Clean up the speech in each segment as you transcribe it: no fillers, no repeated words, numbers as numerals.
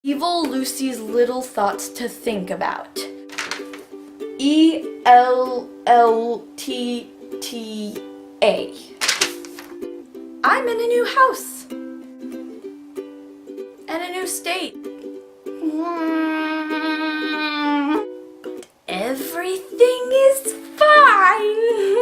Evil Lucy's Little Thoughts to Think About. ELLTTA. I'm in a new house. And a new state. Everything is fine.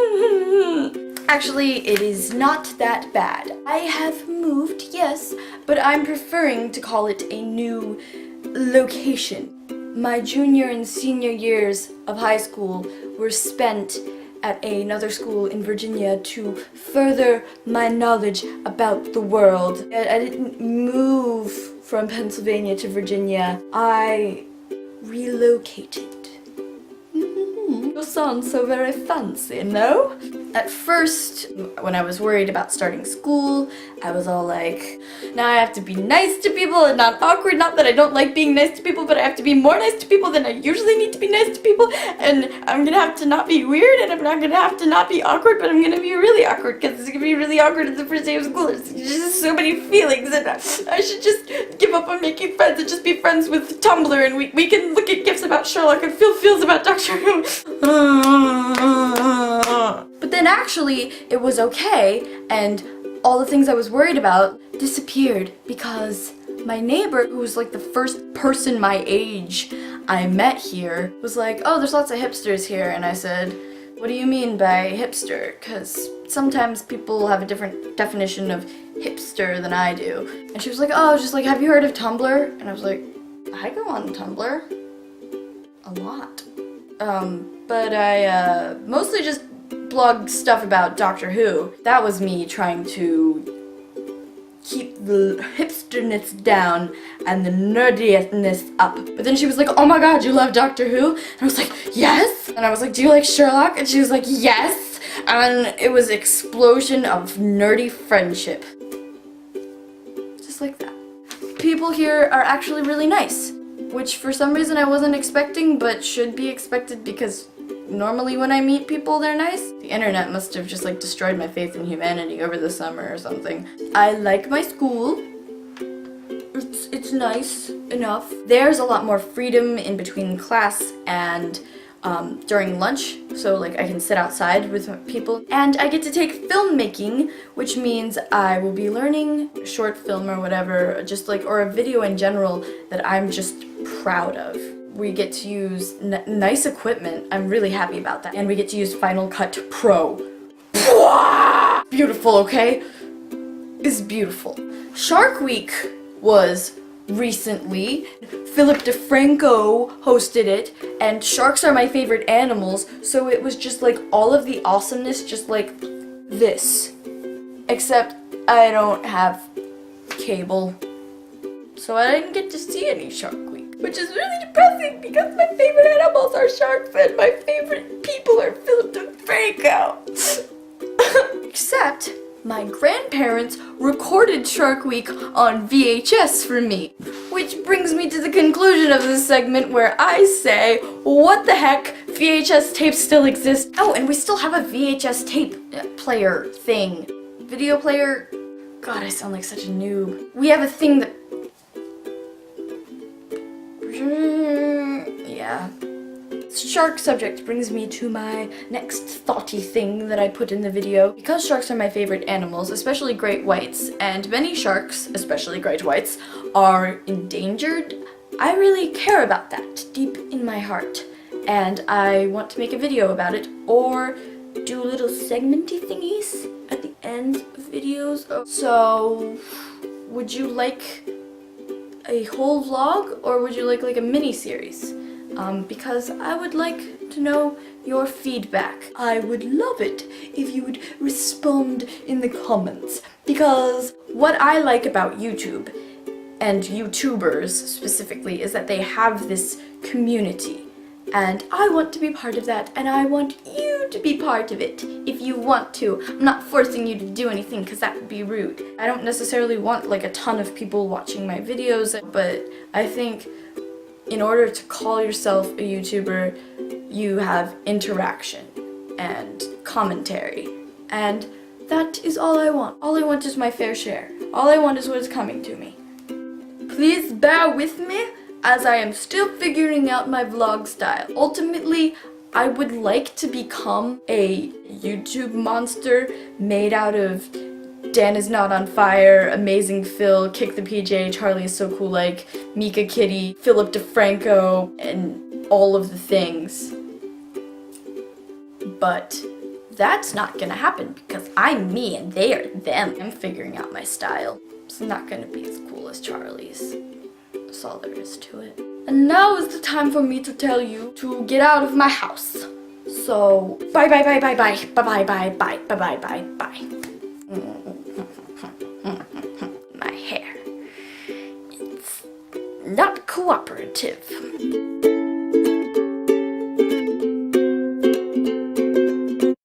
Actually, it is not that bad. I have moved, yes, but I'm preferring to call it a new location. My junior and senior years of high school were spent at another school in Virginia to further my knowledge about the world. I didn't move from Pennsylvania to Virginia. I relocated. You sound so very fancy, no? At first, when I was worried about starting school, I was all like, now I have to be nice to people and not awkward. Not that I don't like being nice to people, but I have to be more nice to people than I usually need to be nice to people. And I'm gonna have to not be weird, and I'm not gonna have to not be awkward, but I'm gonna be really awkward because it's gonna be really awkward at the first day of school. There's just so many feelings, and I should just give up on making friends and just be friends with Tumblr, and we can look at gifs about Sherlock and feel feels about Doctor Who. But then actually, it was okay, and all the things I was worried about disappeared because my neighbor, who was like the first person my age I met here, was like, oh, there's lots of hipsters here, and I said, what do you mean by hipster? Because sometimes people have a different definition of hipster than I do. And she was like, oh, just like, have you heard of Tumblr? And I was like, I go on Tumblr a lot. But I mostly just blog stuff about Doctor Who. That was me trying to keep the hipsterness down and the nerdiness up. But then she was like, oh my god, you love Doctor Who? And I was like, yes! And I was like, do you like Sherlock? And she was like, yes! And it was an explosion of nerdy friendship. Just like that. People here are actually really nice, which for some reason I wasn't expecting, but should be expected because normally when I meet people, they're nice. The internet must have just like destroyed my faith in humanity over the summer or something. I like my school. It's nice enough. There's a lot more freedom in between class and during lunch, so like I can sit outside with people. And I get to take filmmaking, which means I will be learning short film or whatever, just like, or a video in general that I'm just proud of. We get to use nice equipment. I'm really happy about that. And we get to use Final Cut Pro. Beautiful, okay? It's beautiful. Shark Week was recently. Philip DeFranco hosted it, and sharks are my favorite animals, so it was just like all of the awesomeness just like this. Except I don't have cable, so I didn't get to see any Shark Week, which is really depressing because my favorite animals are sharks and my favorite people are Philip DeFranco. Except my grandparents recorded Shark Week on VHS for me. Which brings me to the conclusion of this segment where I say, what the heck, VHS tapes still exist. Oh, and we still have a VHS tape player thing. Video player? God, I sound like such a noob. We have a thing that... Yeah. Shark subject brings me to my next thoughty thing that I put in the video. Because sharks are my favorite animals, especially great whites, and many sharks, especially great whites, are endangered, I really care about that deep in my heart. And I want to make a video about it, or do little segmenty thingies at the end of videos. So, would you like a whole vlog, or would you like a mini-series? Because I would like to know your feedback. I would love it if you would respond in the comments, because what I like about YouTube, and YouTubers specifically, is that they have this community. And I want to be part of that, and I want you to be part of it if you want to. I'm not forcing you to do anything because that would be rude. I don't necessarily want like a ton of people watching my videos, but I think in order to call yourself a YouTuber, you have interaction and commentary. And that is all I want. All I want is my fair share. All I want is what is coming to me. please bear with me as I am still figuring out my vlog style. Ultimately, I would like to become a YouTube monster made out of Dan is Not on Fire, Amazing Phil, Kick the PJ, Charlie is So Cool Like, Mika Kitty, Philip DeFranco, and all of the things. But that's not gonna happen because I'm me and they are them. I'm figuring out my style. It's not gonna be as cool as Charlie's. That's all there is to it. And now is the time for me to tell you to get out of my house. So, bye bye bye bye bye bye bye bye bye bye bye bye bye. My hair. It's not cooperative.